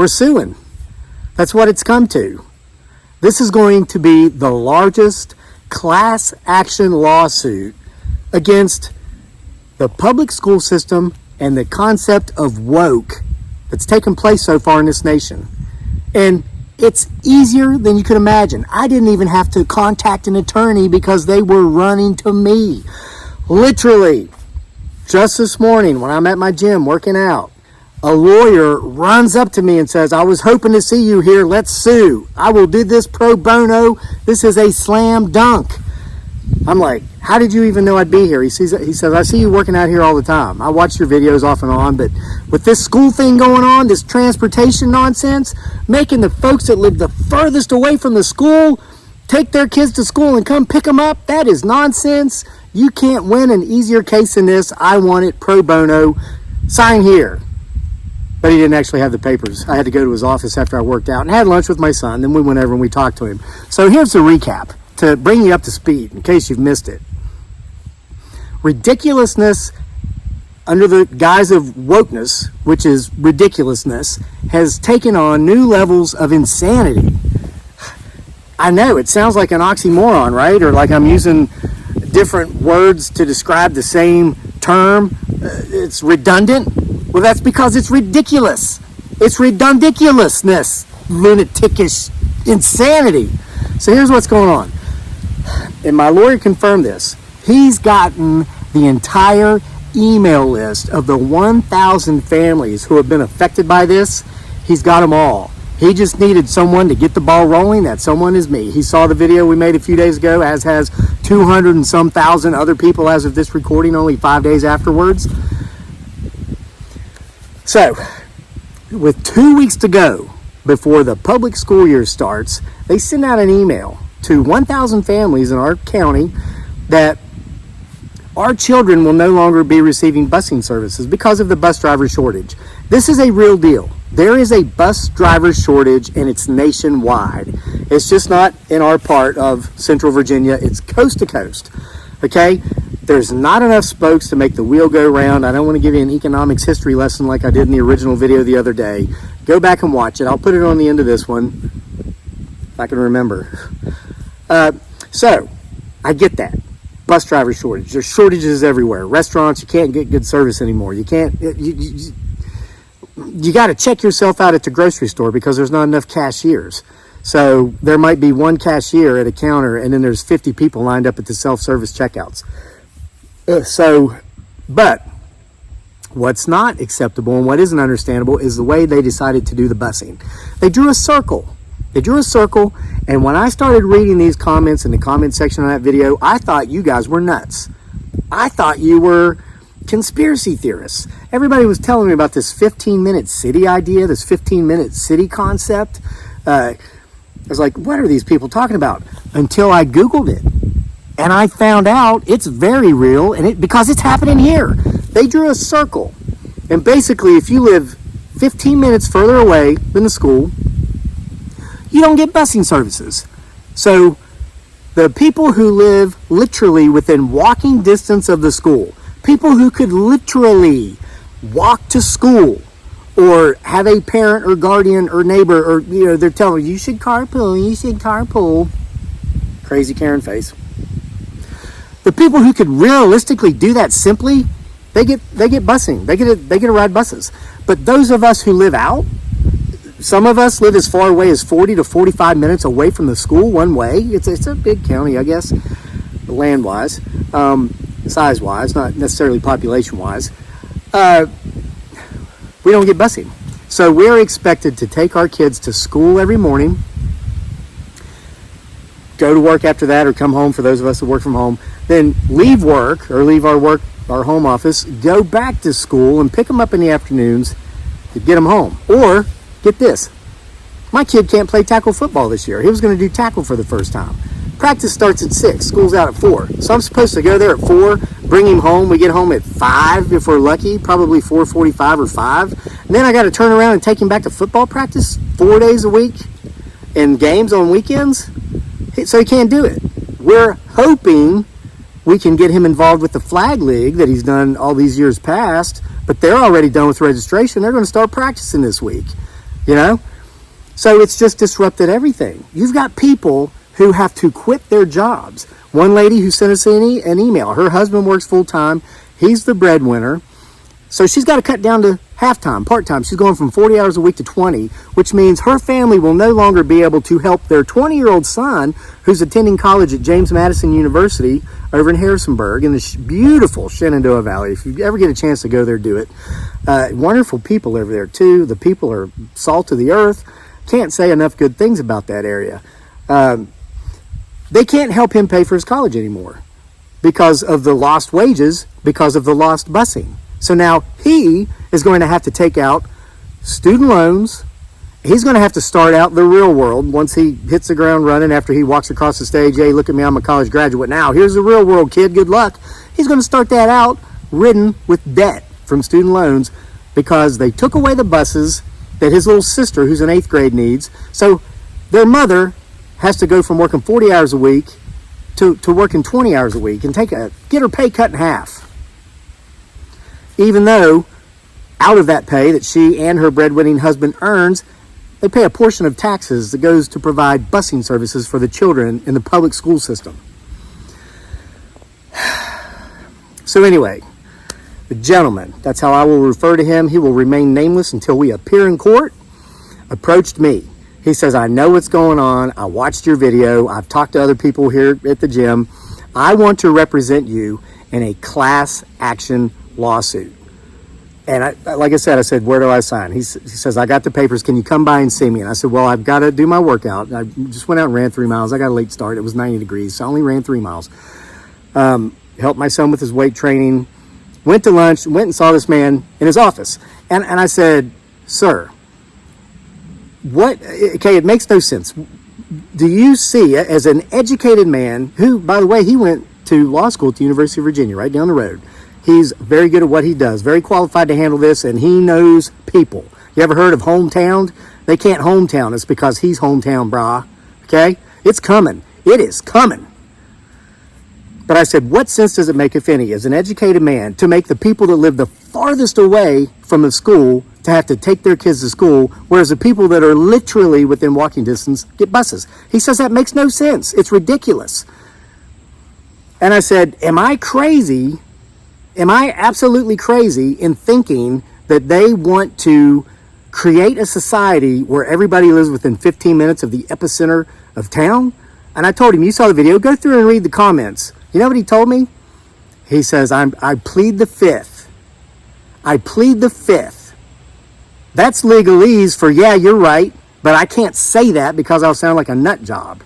We're suing. That's what it's come to. This is going to be the largest class action lawsuit against the public school system and the concept of woke that's taken place so far in this nation. And it's easier than you could imagine. I didn't even have to contact an attorney because they were running to me. Literally, just this morning when I'm at my gym working out, a lawyer runs up to me and says, I was hoping to see you here. Let's sue. I will do this pro bono. This is a slam dunk. I'm like, how did you even know I'd be here? He says, I see you working out here all the time. I watch your videos off and on, but with this school thing going on, this transportation nonsense, making the folks that live the furthest away from the school take their kids to school and come pick them up, that is nonsense. You can't win an easier case than this. I want it pro bono. Sign here. But he didn't actually have the papers. I had to go to his office after I worked out and had lunch with my son. Then we went over and we talked to him. So here's the recap to bring you up to speed in case you've missed it. Ridiculousness under the guise of wokeness, which is ridiculousness, has taken on new levels of insanity. I know it sounds like an oxymoron, right? Or like I'm using different words to describe the same term. It's redundant. Well, that's because it's ridiculous. It's redundiculousness, lunaticish insanity. So here's what's going on. And my lawyer confirmed this. He's gotten the entire email list of the 1,000 families who have been affected by this. He's got them all. He just needed someone to get the ball rolling. That someone is me. He saw the video we made a few days ago, as has 200 and some thousand other people as of this recording, only 5 days afterwards. So, with 2 weeks to go before the public school year starts, they send out an email to 1,000 families in our county that our children will no longer be receiving busing services because of the bus driver shortage. This is a real deal. There is a bus driver shortage and it's nationwide. It's just not in our part of Central Virginia. It's coast to coast. Okay? There's not enough spokes to make the wheel go round. I don't want to give you an economics history lesson like I did in the original video the other day. Go back and watch it. I'll put it on the end of this one if I can remember. So, I get that. Bus driver shortage. There's shortages everywhere. Restaurants, you can't get good service anymore. You can't... You got to check yourself out at the grocery store because there's not enough cashiers. So there might be one cashier at a counter and then there's 50 people lined up at the self-service checkouts. But what's not acceptable and what isn't understandable is the way they decided to do the busing. They drew a circle. And when I started reading these comments in the comment section of that video, I thought you guys were nuts. I thought you were conspiracy theorists. Everybody was telling me about this 15-minute city idea, this 15-minute city concept. I was like, what are these people talking about? Until I Googled it. And I found out it's very real, and because it's happening here. They drew a circle. And basically, if you live 15 minutes further away than the school, you don't get busing services. So the people who live literally within walking distance of the school, people who could literally walk to school or have a parent or guardian or neighbor or, they're telling you should carpool. Crazy Karen face. The people who could realistically do that simply, they get busing. They get to ride buses. But those of us who live out, some of us live as far away as 40 to 45 minutes away from the school one way. It's a big county, I guess, land-wise. Size-wise, not necessarily population-wise, we don't get busing. So we're expected to take our kids to school every morning, go to work after that, or come home for those of us that work from home, then leave work or leave our home office, go back to school and pick them up in the afternoons to get them home. Or, get this, my kid can't play tackle football this year. He was going to do tackle for the first time. Practice starts at 6, school's out at 4. So I'm supposed to go there at 4, bring him home. We get home at 5 if we're lucky, probably 4:45 or 5. And then I got to turn around and take him back to football practice 4 days a week and games on weekends. So he can't do it. We're hoping we can get him involved with the flag league that he's done all these years past, but they're already done with registration. They're going to start practicing this week. you know? So it's just disrupted everything. You've got people who have to quit their jobs. One lady who sent us an email, her husband works full-time. He's the breadwinner. So she's got to cut down to half-time, part-time. She's going from 40 hours a week to 20, which means her family will no longer be able to help their 20-year-old son who's attending college at James Madison University over in Harrisonburg in the beautiful Shenandoah Valley. If you ever get a chance to go there, do it. Wonderful people over there, too. The people are salt of the earth. Can't say enough good things about that area. They can't help him pay for his college anymore because of the lost wages, because of the lost busing. So now he is going to have to take out student loans. He's going to have to start out the real world once he hits the ground running after he walks across the stage. Hey, look at me, I'm a college graduate now. Here's the real world, kid. Good luck. He's going to start that out ridden with debt from student loans because they took away the buses that his little sister, who's in 8th grade, needs. So their mother has to go from working 40 hours a week to working 20 hours a week and get her pay cut in half. Even though out of that pay that she and her breadwinning husband earns, they pay a portion of taxes that goes to provide busing services for the children in the public school system. So anyway, the gentleman, that's how I will refer to him, he will remain nameless until we appear in court, approached me. He says, I know what's going on. I watched your video. I've talked to other people here at the gym. I want to represent you in a class action lawsuit. And like I said, where do I sign? He says, I got the papers. Can you come by and see me? And I said, well, I've got to do my workout. I just went out and ran 3 miles. I got a late start. It was 90 degrees, so I only ran 3 miles. Helped my son with his weight training. Went to lunch, went and saw this man in his office. And I said, sir, it makes no sense. Do you see, as an educated man, who, by the way, he went to law school at the University of Virginia, right down the road. He's very good at what he does, very qualified to handle this, and he knows people. You ever heard of hometown? They can't hometown us because he's hometown, brah. Okay? It's coming. It is coming. But I said, what sense does it make, if any, as an educated man, to make the people that live the farthest away from the school to have to take their kids to school, whereas the people that are literally within walking distance get buses? He says that makes no sense. It's ridiculous. And I said, am I crazy? Am I absolutely crazy in thinking that they want to create a society where everybody lives within 15 minutes of the epicenter of town? And I told him, you saw the video, go through and read the comments. You know what he told me? He says, I plead the fifth. I plead the fifth. That's legalese for, yeah, you're right, but I can't say that because I'll sound like a nut job.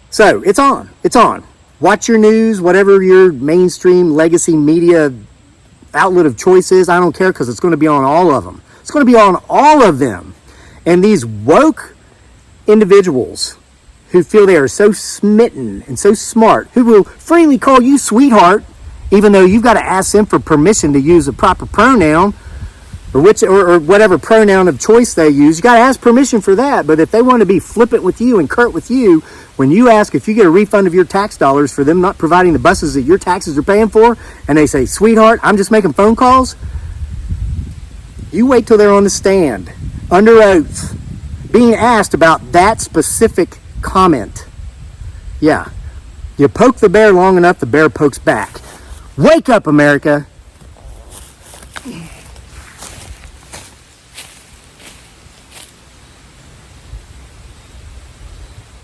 So it's on. It's on. Watch your news, whatever your mainstream legacy media outlet of choice is. I don't care because it's going to be on all of them. It's going to be on all of them. And these woke individuals who feel they are so smitten and so smart, who will freely call you sweetheart, even though you've got to ask them for permission to use a proper pronoun, or whatever pronoun of choice they use. You got to ask permission for that. But if they want to be flippant with you and curt with you, when you ask if you get a refund of your tax dollars for them not providing the buses that your taxes are paying for, and they say, sweetheart, I'm just making phone calls, you wait till they're on the stand, under oath, being asked about that specific comment. Yeah. You poke the bear long enough, the bear pokes back. Wake up, America.